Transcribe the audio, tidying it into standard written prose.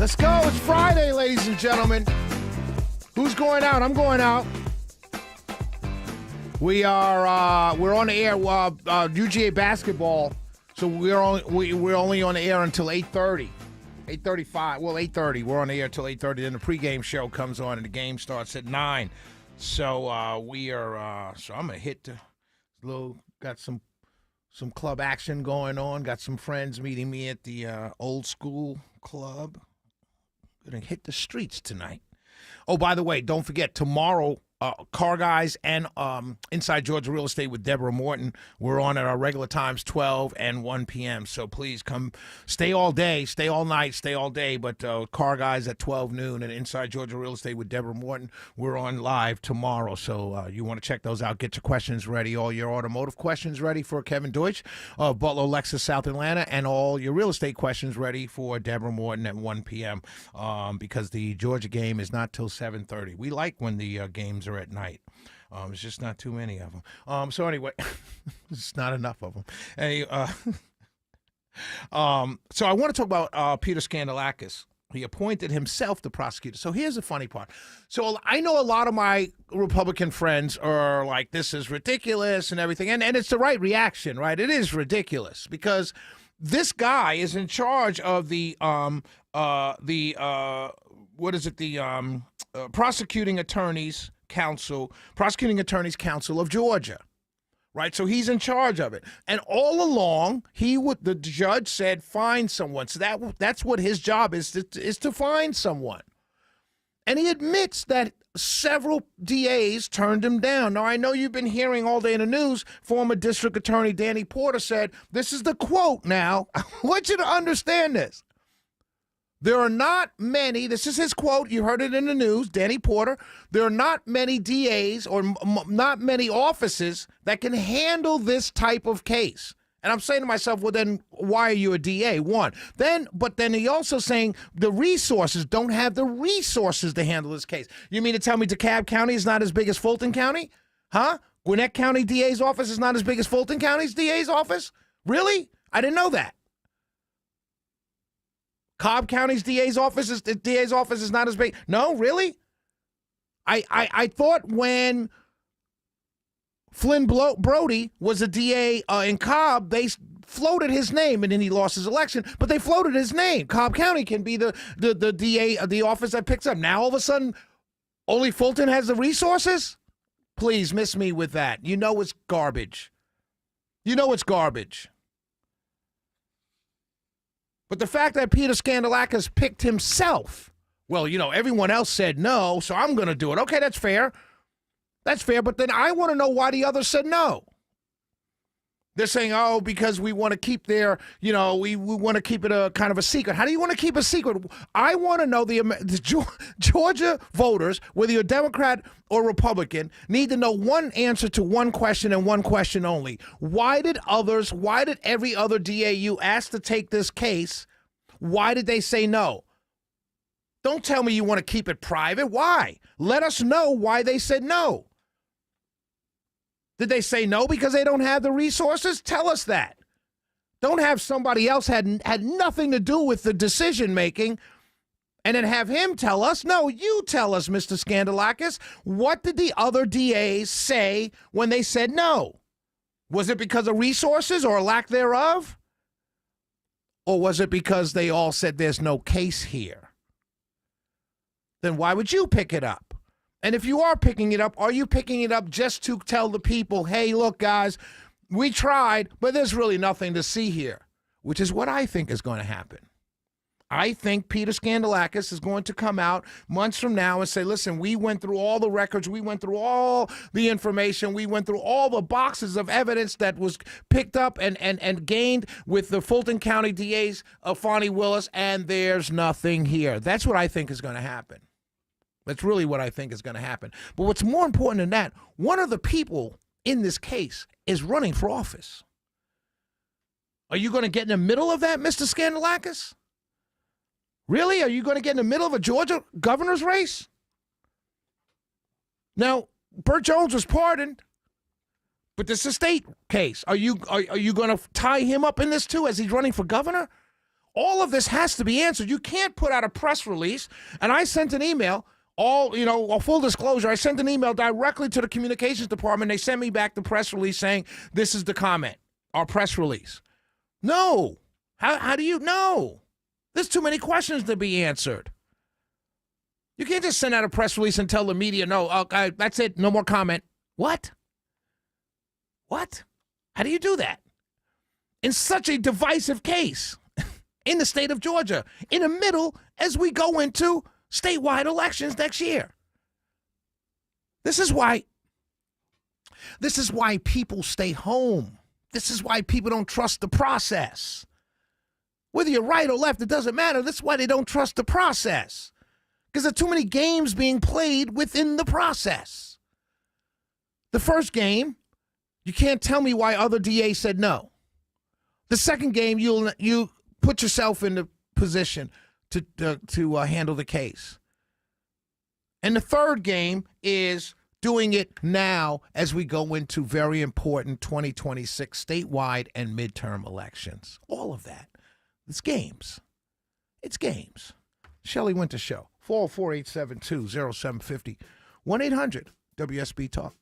Let's go. It's Friday, ladies and gentlemen. Who's going out? I'm going out. We're on the air. UGA basketball. So we're only on the air until 8:30. 8:35. Well, 8:30. We're on the air until 8:30. Then the pregame show comes on and the game starts at 9. So so I'm gonna hit the little. Got some club action going on. Got some friends meeting me at the old school club. Gonna hit the streets tonight. Oh, by the way, don't forget tomorrow. Car Guys and Inside Georgia Real Estate with Deborah Morton. We're on at our regular times, 12 and 1 p.m. So please come, stay all day, stay all night, stay all day. But Car Guys at 12 noon and Inside Georgia Real Estate with Deborah Morton. We're on live tomorrow. So you want to check those out. Get your questions ready. All your automotive questions ready for Kevin Deutsch of Butler, Lexus, South Atlanta. And all your real estate questions ready for Deborah Morton at 1 p.m. Because the Georgia game is not till 7:30. We like when the games are at night. It's just not too many of them. So anyway, it's not enough of them. So I want to talk about Peter Skandalakis. He appointed himself the prosecutor. So here's the funny part. So I know a lot of my Republican friends are like, this is ridiculous and everything. And it's the right reaction, right? It is ridiculous because this guy is in charge of the Prosecuting Attorneys Council of Georgia, right? So he's in charge of it, and all along the judge said find someone. So that's what his job is to find someone, and he admits that several DAs turned him down. Now I know you've been hearing all day in the news. Former District Attorney Danny Porter said, "This is the quote." Now I want you to understand this. There are not many, this is his quote, you heard it in the news, Danny Porter, there are not many DAs or not many offices that can handle this type of case. And I'm saying to myself, well, then why are you a DA? One. But then he also saying the resources don't have the resources to handle this case. You mean to tell me DeKalb County is not as big as Fulton County? Huh? Gwinnett County DA's office is not as big as Fulton County's DA's office? Really? I didn't know that. Cobb County's DA's office is not as big. No, really? I thought when Flynn Brody was a DA in Cobb, they floated his name, and then he lost his election, but they floated his name. Cobb County can be the DA, the office that picks up. Now all of a sudden, only Fulton has the resources? Please miss me with that. You know it's garbage. You know it's garbage. But the fact that Peter Skandalakis picked himself, well, everyone else said no, so I'm going to do it. Okay, that's fair. That's fair, but then I want to know why the others said no. They're saying, oh, because we want to keep we want to keep it a kind of a secret. How do you want to keep a secret? I want to know the Georgia voters, whether you're Democrat or Republican, need to know one answer to one question and one question only. Why did every other DA you asked to take this case, why did they say no? Don't tell me you want to keep it private. Why? Let us know why they said no. Did they say no because they don't have the resources? Tell us that. Don't have somebody else had nothing to do with the decision making and then have him tell us. No, you tell us, Mr. Skandalakis. What did the other DAs say when they said no? Was it because of resources or lack thereof? Or was it because they all said there's no case here? Then why would you pick it up? And if you are picking it up, are you picking it up just to tell the people, hey, look, guys, we tried, but there's really nothing to see here, which is what I think is going to happen. I think Peter Skandalakis is going to come out months from now and say, listen, we went through all the records, we went through all the information, we went through all the boxes of evidence that was picked up and gained with the Fulton County DA's Fonnie Willis, and there's nothing here. That's what I think is going to happen. That's really what I think is going to happen. But what's more important than that, one of the people in this case is running for office. Are you going to get in the middle of that, Mr. Skandalakis? Really? Are you going to get in the middle of a Georgia governor's race? Now, Burt Jones was pardoned, but this is a state case. Are you going to tie him up in this too as he's running for governor? All of this has to be answered. You can't put out a press release. And I sent an email, full disclosure, I sent an email directly to the communications department. They sent me back the press release saying, this is the comment, our press release. No. How do you know? There's too many questions to be answered. You can't just send out a press release and tell the media, no, okay, that's it, no more comment. What? How do you do that? In such a divisive case in the state of Georgia, in the middle as we go into statewide elections next year. This is why people stay home. This is why people don't trust the process. Whether you're right or left, it doesn't matter. That's why they don't trust the process. Because there are too many games being played within the process. The first game, you can't tell me why other DAs said no. The second game, you put yourself in the position to handle the case. And the third game is doing it now as we go into very important 2026 statewide and midterm elections. All of that. It's games. It's games. Shelley Winter Show, 404-872-0750, 1-800-WSB-TALK.